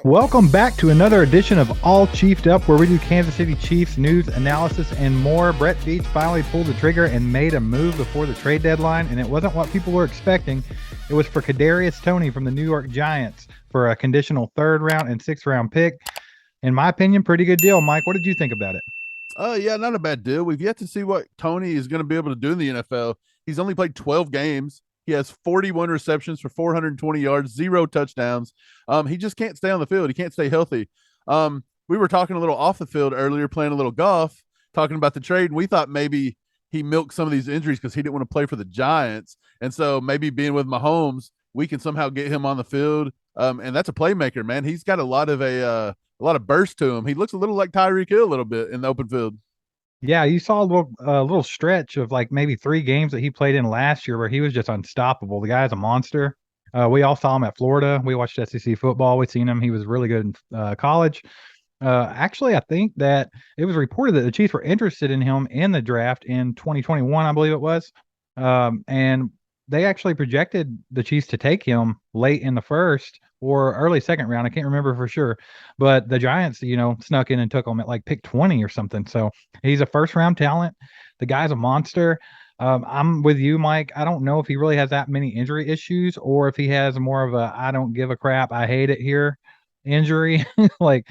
Welcome back to another edition of All Chiefed Up, where we do Kansas City Chiefs news, analysis, and more. Brett Veach finally pulled the trigger and made a move before the trade deadline, and it wasn't what people were expecting. It was for Kadarius Toney from the New York Giants for a conditional 3rd round and 6th round pick. In my opinion, pretty good deal. Mike, what did you think about it? Yeah, not a bad deal. We've yet to see what Toney is going to be able to do in the NFL. He's only played 12 games. He has 41 receptions for 420 yards, 0 touchdowns. He just can't stay on the field. He can't stay healthy. We were talking a little off the field earlier, playing a little golf, talking about the trade, and we thought maybe he milked some of these injuries because he didn't want to play for the Giants. And so maybe being with Mahomes, we can somehow get him on the field. And that's a playmaker, man. He's got a lot of burst to him. He looks a little like Tyreek Hill a little bit in the open field. Yeah, you saw a little stretch of like maybe 3 games that he played in last year where he was just unstoppable. The guy's a monster. We all saw him at Florida. We watched SEC football. We seen him. He was really good in college. Actually, I think that it was reported that the Chiefs were interested in him in the draft in 2021, I believe it was. And they actually projected the Chiefs to take him late in the 1st or early 2nd round. I can't remember for sure, but the Giants, snuck in and took him at like pick 20 or something. So he's a 1st round talent. The guy's a monster. I'm with you, Mike. I don't know if he really has that many injury issues or if he has more of a I don't give a crap, I hate it here injury. I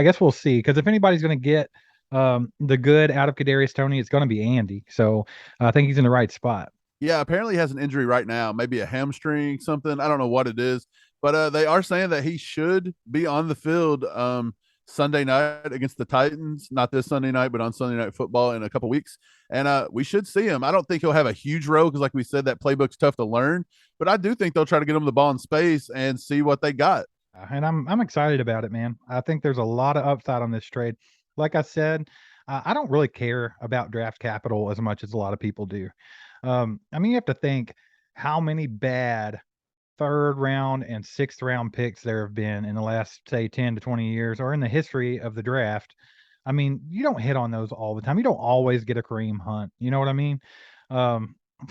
guess we'll see. Because if anybody's going to get the good out of Kadarius Toney, it's going to be Andy. So I think he's in the right spot. Yeah, apparently he has an injury right now, maybe a hamstring, something. I don't know what it is, but they are saying that he should be on the field Sunday night against the Titans. Not this Sunday night, but on Sunday Night Football in a couple weeks. And we should see him. I don't think he'll have a huge role because, like we said, that playbook's tough to learn. But I do think they'll try to get him the ball in space and see what they got. And I'm excited about it, man. I think there's a lot of upside on this trade. Like I said, I don't really care about draft capital as much as a lot of people do. You have to think how many bad 3rd round and 6th round picks there have been in the last, say, 10 to 20 years or in the history of the draft. You don't hit on those all the time. You don't always get a Kareem Hunt. You know what I mean? I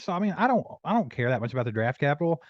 don't care that much about the draft capital.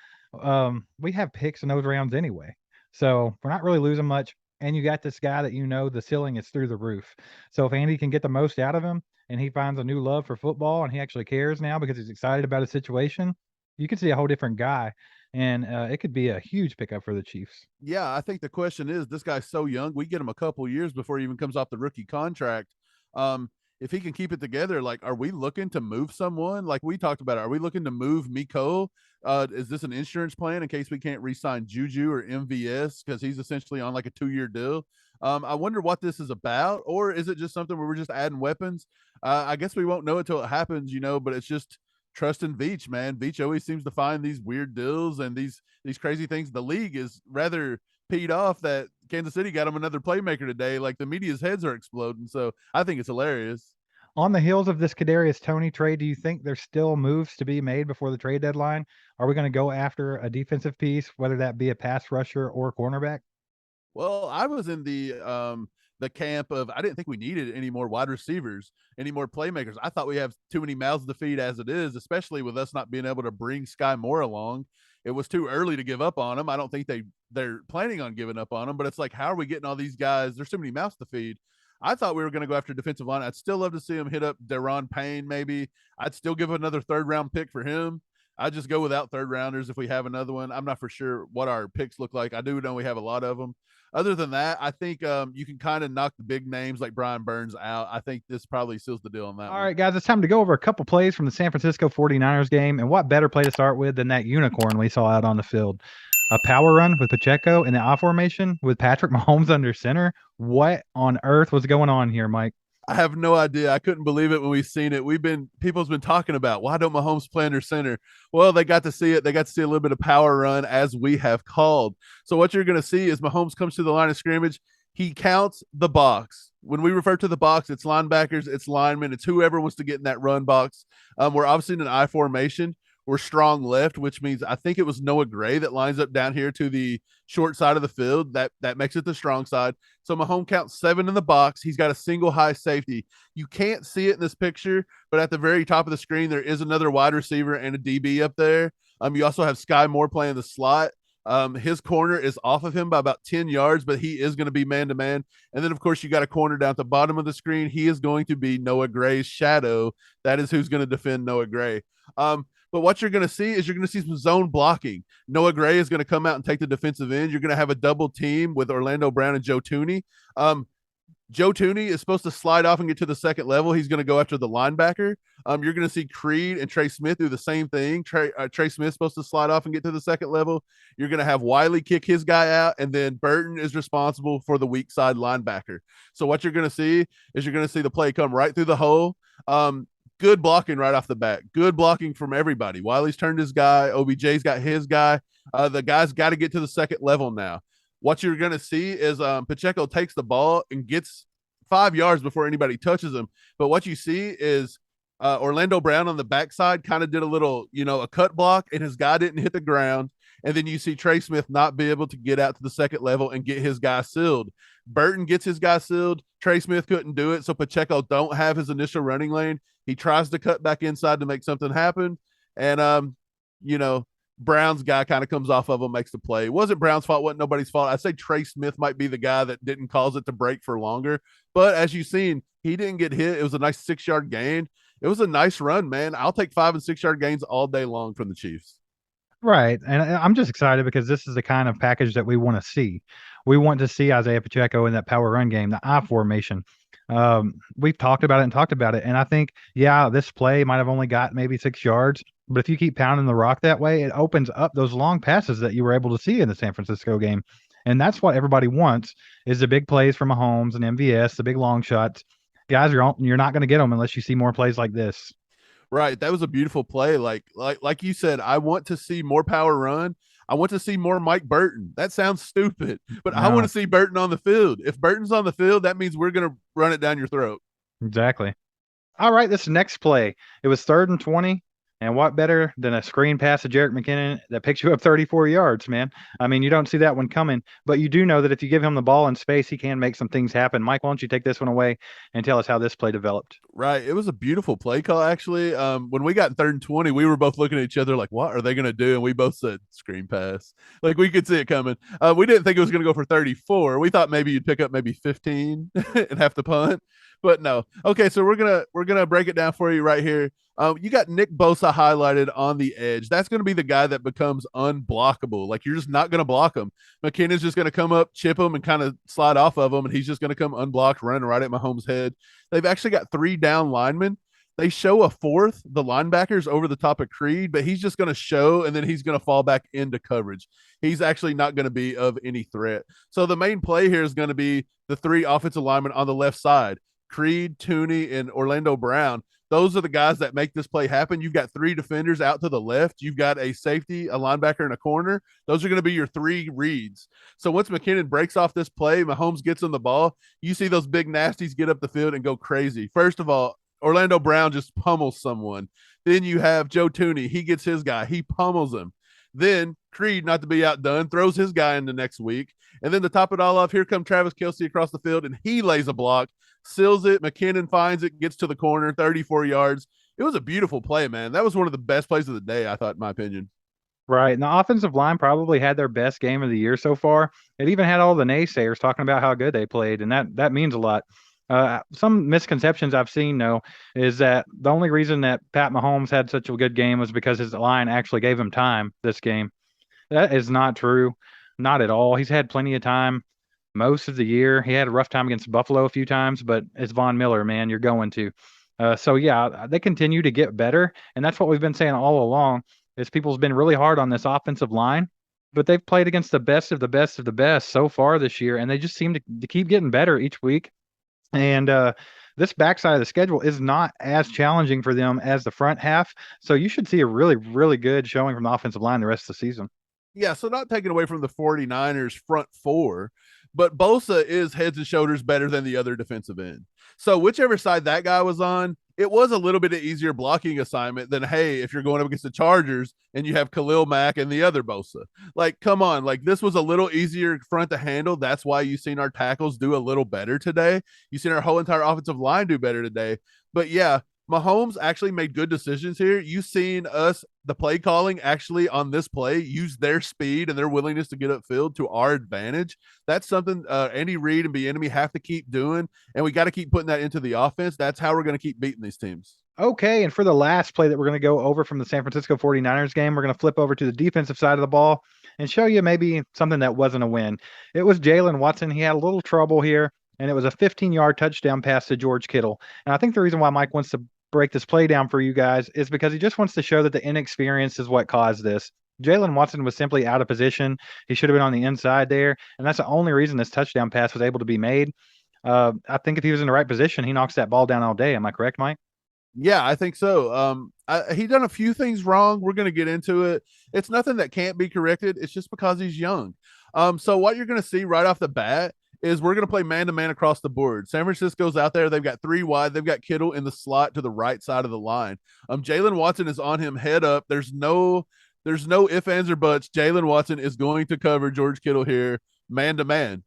We have picks in those rounds anyway. So we're not really losing much. And you got this guy that the ceiling is through the roof. So if Andy can get the most out of him and he finds a new love for football and he actually cares now because he's excited about his situation, you could see a whole different guy. And it could be a huge pickup for the Chiefs. Yeah, I think the question is, this guy's so young. We get him a couple years before he even comes off the rookie contract. If he can keep it together, like, are we looking to move someone? Like we talked about, are we looking to move Miko? Is this an insurance plan in case we can't re-sign Juju or MVS because he's essentially on like a 2-year deal? I wonder what this is about, or is it just something where we're just adding weapons? I guess we won't know it till it happens, but it's just trust in Veach, man. Veach always seems to find these weird deals and these crazy things. The league is rather peed off that Kansas City got him another playmaker today. Like, the media's heads are exploding. So I think it's hilarious. On the heels of this Kadarius Toney trade, do you think there's still moves to be made before the trade deadline? Are we going to go after a defensive piece, whether that be a pass rusher or cornerback? Well, I was in the camp of I didn't think we needed any more wide receivers, any more playmakers. I thought we have too many mouths to feed as it is, especially with us not being able to bring Sky Moore along. It was too early to give up on him. I don't think they're planning on giving up on him, but it's like, how are we getting all these guys? There's too many mouths to feed. I thought we were going to go after defensive line. I'd still love to see him hit up Deron Payne, maybe. I'd still give another 3rd round pick for him. I'd just go without 3rd rounders if we have another one. I'm not for sure what our picks look like. I do know we have a lot of them. Other than that, I think you can kind of knock the big names like Brian Burns out. I think this probably seals the deal on that All one. right, guys, it's time to go over a couple plays from the San Francisco 49ers game. And what better play to start with than that unicorn we saw out on the field? A power run with Pacheco in the I formation with Patrick Mahomes under center. What on earth was going on here, Mike? I have no idea. I couldn't believe it when we've seen it. People's been talking about, why don't Mahomes play under center? Well, they got to see it. They got to see a little bit of power run as we have called. So what you're going to see is Mahomes comes to the line of scrimmage. He counts the box. When we refer to the box, it's linebackers, it's linemen, it's whoever wants to get in that run box. We're obviously in an I formation. We're strong left, which means I think it was Noah Gray that lines up down here to the short side of the field. That makes it the strong side. So Mahomes counts 7 in the box. He's got a single high safety. You can't see it in this picture, but at the very top of the screen, there is another wide receiver and a DB up there. You also have Sky Moore playing the slot. His corner is off of him by about 10 yards, but he is going to be man to man. And then, of course, you got a corner down at the bottom of the screen. He is going to be Noah Gray's shadow. That is who's going to defend Noah Gray. But what you're going to see is you're going to see some zone blocking. Noah Gray is going to come out and take the defensive end. You're going to have a double team with Orlando Brown and Joe Toney. Joe Toney is supposed to slide off and get to the second level. He's going to go after the linebacker. You're going to see Creed and Trey Smith do the same thing. Trey Smith's supposed to slide off and get to the second level. You're going to have Wiley kick his guy out, and then Burton is responsible for the weak side linebacker. So what you're going to see is you're going to see the play come right through the hole. Good blocking right off the bat. Good blocking from everybody. Wiley's turned his guy. OBJ's got his guy. The guy's got to get to the second level now. What you're going to see is Pacheco takes the ball and gets 5 yards before anybody touches him. But what you see is Orlando Brown on the backside kind of did a little, a cut block, and his guy didn't hit the ground. And then you see Trey Smith not be able to get out to the second level and get his guy sealed. Burton gets his guy sealed. Trey Smith couldn't do it, so Pacheco don't have his initial running lane. He tries to cut back inside to make something happen. And, Brown's guy kind of comes off of him, makes the play. It wasn't Brown's fault, wasn't nobody's fault. I'd say Trey Smith might be the guy that didn't cause it to break for longer. But as you've seen, he didn't get hit. It was a nice 6-yard gain. It was a nice run, man. I'll take 5 and 6 yard gains all day long from the Chiefs. Right. And I'm just excited because this is the kind of package that we want to see. We want to see Isaiah Pacheco in that power run game, the I formation. We've talked about it. And I think, this play might have only got maybe 6 yards. But if you keep pounding the rock that way, it opens up those long passes that you were able to see in the San Francisco game. And that's what everybody wants is the big plays from Mahomes and MVS, the big long shots. Guys, you're not going to get them unless you see more plays like this. Right. That was a beautiful play. Like you said, I want to see more power run. I want to see more Mike Burton. That sounds stupid, but I want to see Burton on the field. If Burton's on the field, that means we're going to run it down your throat. Exactly. All right, this next play, it was 3rd and 20. And what better than a screen pass to Jerick McKinnon that picks you up 34 yards, man? I mean, you don't see that one coming, but you do know that if you give him the ball in space, he can make some things happen. Mike, why don't you take this one away and tell us how this play developed? Right. It was a beautiful play call, actually. When we got 3rd and 20, we were both looking at each other like, what are they going to do? And we both said screen pass. Like, we could see it coming. We didn't think it was going to go for 34. We thought maybe you'd pick up maybe 15 and have to punt. But no. Okay, so we're gonna break it down for you right here. You got Nick Bosa highlighted on the edge. That's going to be the guy that becomes unblockable. Like, you're just not going to block him. McKinnon's just going to come up, chip him, and kind of slide off of him, and he's just going to come unblocked, running right at Mahomes' head. They've actually got 3 down linemen. They show a 4th, the linebackers, over the top of Creed, but he's just going to show, and then he's going to fall back into coverage. He's actually not going to be of any threat. So the main play here is going to be the 3 offensive linemen on the left side. Creed, Toney, and Orlando Brown. Those are the guys that make this play happen. You've got 3 defenders out to the left. You've got a safety, a linebacker, and a corner. Those are going to be your 3 reads. So once McKinnon breaks off this play, Mahomes gets on the ball, you see those big nasties get up the field and go crazy. First of all, Orlando Brown just pummels someone. Then you have Joe Toney. He gets his guy. He pummels him. Then Creed, not to be outdone, throws his guy in the next week. And then to top it all off, here comes Travis Kelce across the field, and he lays a block, seals it. McKinnon finds it, gets to the corner, 34 yards. It was a beautiful play, man. That was one of the best plays of the day, I thought, in my opinion. Right. And the offensive line probably had their best game of the year so far. It even had all the naysayers talking about how good they played, and that means a lot. Some misconceptions I've seen, though, is that the only reason that Pat Mahomes had such a good game was because his line actually gave him time this game. That is not true. Not at all. He's had plenty of time most of the year. He had a rough time against Buffalo a few times, but it's Von Miller, man. You're going to. They continue to get better, and that's what we've been saying all along, is people's been really hard on this offensive line, but they've played against the best of the best of the best so far this year, and they just seem to keep getting better each week. And this backside of the schedule is not as challenging for them as the front half. So you should see a really, really good showing from the offensive line the rest of the season. Yeah, so not taking away from the 49ers front 4, but Bosa is heads and shoulders better than the other defensive end. So whichever side that guy was on, it was a little bit of easier blocking assignment than, hey, if you're going up against the Chargers and you have Khalil Mack and the other Bosa. Like, come on, like, this was a little easier front to handle. That's why you've seen our tackles do a little better today. You've seen our whole entire offensive line do better today. But yeah, Mahomes actually made good decisions here. You've seen us the play calling actually on this play used their speed and their willingness to get upfield to our advantage. That's something Andy Reid and Bieniemy have to keep doing, and we got to keep putting that into the offense. That's how we're going to keep beating these teams. Okay, and for the last play that we're going to go over from the San Francisco 49ers game, we're going to flip over to the defensive side of the ball and show you maybe something that wasn't a win. It was Jalen Watson. He had a little trouble here, and it was a 15-yard touchdown pass to George Kittle. And I think the reason why Mike wants to break this play down for you guys is because he just wants to show that the inexperience is what caused this. Jalen Watson was simply out of position. He should have been on the inside there, and that's the only reason this touchdown pass was able to be made. I think if he was in the right position, he knocks that ball down all day. Am I correct, Mike? Yeah, I think so. He done a few things wrong. We're going to get into it. It's nothing that can't be corrected. It's just because he's young. So what you're going to see right off the bat is we're going to play man-to-man across the board. San Francisco's out there. They've got 3 wide. They've got Kittle in the slot to the right side of the line. Jalen Watson is on him head up. There's no ifs, ands, or buts. Jalen Watson is going to cover George Kittle here man-to-man.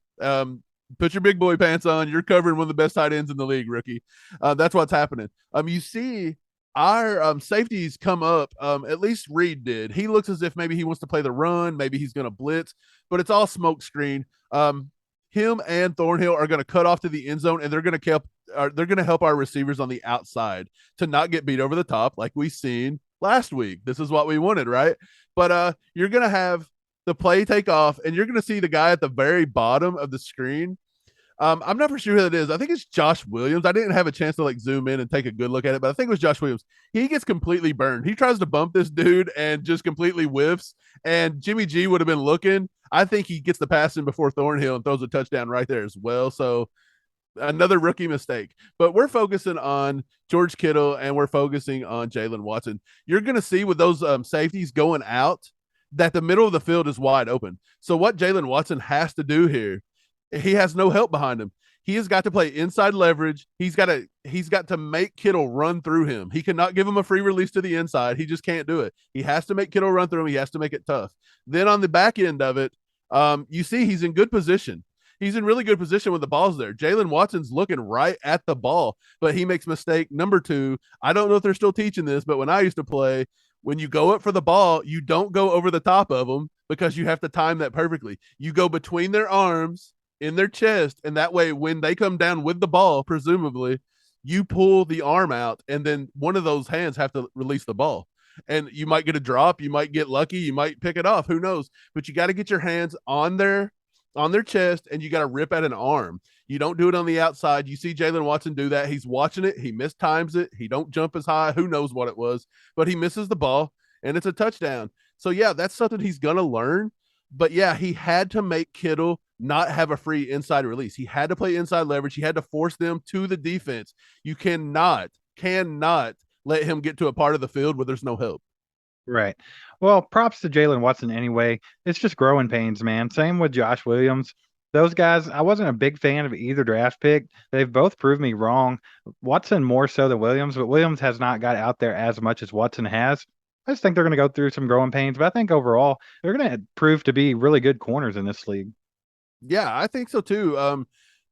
Put your big boy pants on. You're covering one of the best tight ends in the league, rookie. That's what's happening. You see our safeties come up. At least Reed did. He looks as if maybe he wants to play the run. Maybe he's going to blitz, but it's all smoke screen. Him and Thornhill are going to cut off to the end zone, and they're going to help our receivers on the outside to not get beat over the top like we seen last week. This is what we wanted, right? But you're going to have the play take off, and you're going to see the guy at the very bottom of the screen. I'm not for sure who that is. I think it's Josh Williams. I didn't have a chance to zoom in and take a good look at it, but I think it was Josh Williams. He gets completely burned. He tries to bump this dude and just completely whiffs, and Jimmy G would have been looking. I think he gets the pass in before Thornhill and throws a touchdown right there as well. So another rookie mistake. But we're focusing on George Kittle, and we're focusing on Jalen Watson. You're going to see with those safeties going out that the middle of the field is wide open. So what Jalen Watson has to do here, he has no help behind him. He has got to play inside leverage. He's got to make Kittle run through him. He cannot give him a free release to the inside. He just can't do it. He has to make Kittle run through him. He has to make it tough. Then on the back end of it, you see he's in good position. He's in really good position when the ball's there. Jalen Watson's looking right at the ball, but he makes mistake number 2. I don't know if they're still teaching this, but when I used to play, when you go up for the ball, you don't go over the top of them because you have to time that perfectly. You go between their arms in their chest, and that way when they come down with the ball, presumably, you pull the arm out, and then one of those hands have to release the ball. And you might get a drop, you might get lucky, you might pick it off, who knows? But you got to get your hands on their chest, and you got to rip at an arm. You don't do it on the outside. You see Jalen Watson do that. He's watching it. He mistimes it. He don't jump as high. Who knows what it was, but he misses the ball, and it's a touchdown. So, yeah, that's something he's going to learn. But, yeah, he had to make Kittle not have a free inside release. He had to play inside leverage. He had to force them to the defense. You cannot let him get to a part of the field where there's no help. Right. Well, props to Jalen Watson anyway. It's just growing pains, man. Same with Josh Williams. Those guys, I wasn't a big fan of either draft pick. They've both proved me wrong. Watson more so than Williams, but Williams has not got out there as much as Watson has. I just think they're going to go through some growing pains, but I think overall they're going to prove to be really good corners in this league. Yeah, I think so too.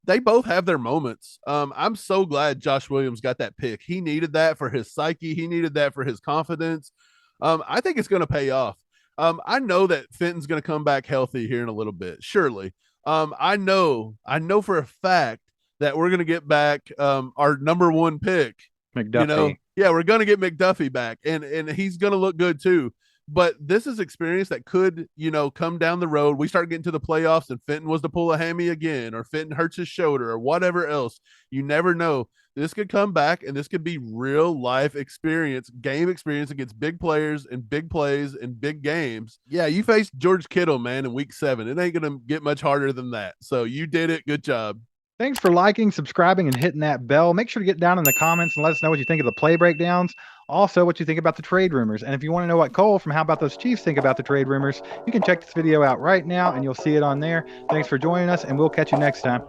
They both have their moments. I'm so glad Josh Williams got that pick. He needed that for his psyche. He needed that for his confidence. I think it's going to pay off. I know that Fenton's going to come back healthy here in a little bit, surely. I know for a fact that we're going to get back our number 1 pick. McDuffie. Yeah, we're going to get McDuffie back, and he's going to look good too. But this is experience that could, come down the road. We start getting to the playoffs and Fenton was to pull a hammy again, or Fenton hurts his shoulder or whatever else. You never know. This could come back, and this could be real life experience, game experience against big players and big plays and big games. Yeah, you faced George Kittle, man, in week 7. It ain't going to get much harder than that. So you did it. Good job. Thanks for liking, subscribing, and hitting that bell. Make sure to get down in the comments and let us know what you think of the play breakdowns. Also, what you think about the trade rumors. And if you want to know what Cole from How About Those Chiefs think about the trade rumors, you can check this video out right now, and you'll see it on there. Thanks for joining us, and we'll catch you next time.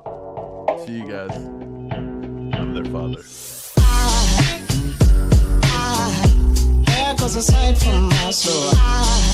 See you guys. I'm their father. There goes a sight from my soul.